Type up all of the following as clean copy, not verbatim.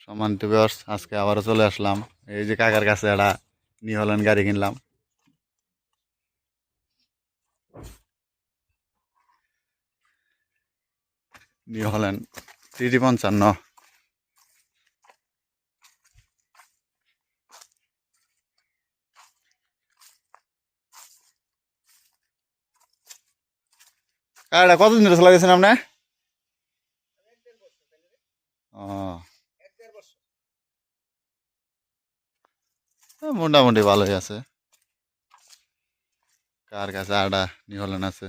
সম্মানিত ভিউয়ার্স, আজকে আবারও চলে আসলাম এই যে কাকার কাছে একটা নিউ হল্যান্ড গাড়ি কিনলাম। New Holland 350। কারটা কতদিন ধরে চালাইছেন আপনি? ও, মোটামুটি ভালোই আছে। কার কাছে একটা নিউ হল্যান্ড আছে।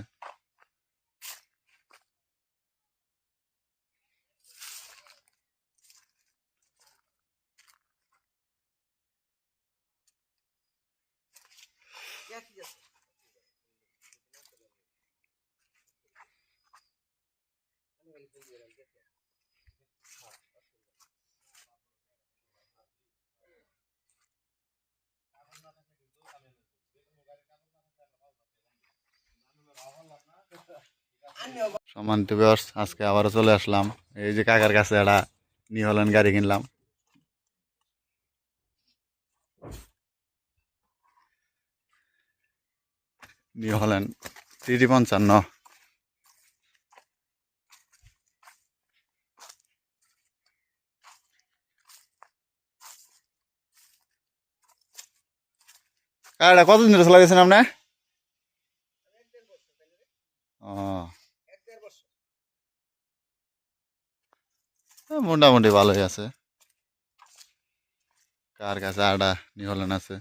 সম্মানিত ভিউয়ার্স, আজকে আবারও চলে আসলাম এই যে কাকার কাছে একটা নিউ হল্যান্ড গাড়ি কিনলাম। New Holland 350। কারটা কতদিন ধরে চালাইছেন আপনি? ও, মোটামুটি ভালোই আছে। কার কাছে একটা নিউ হল্যান্ড আছে।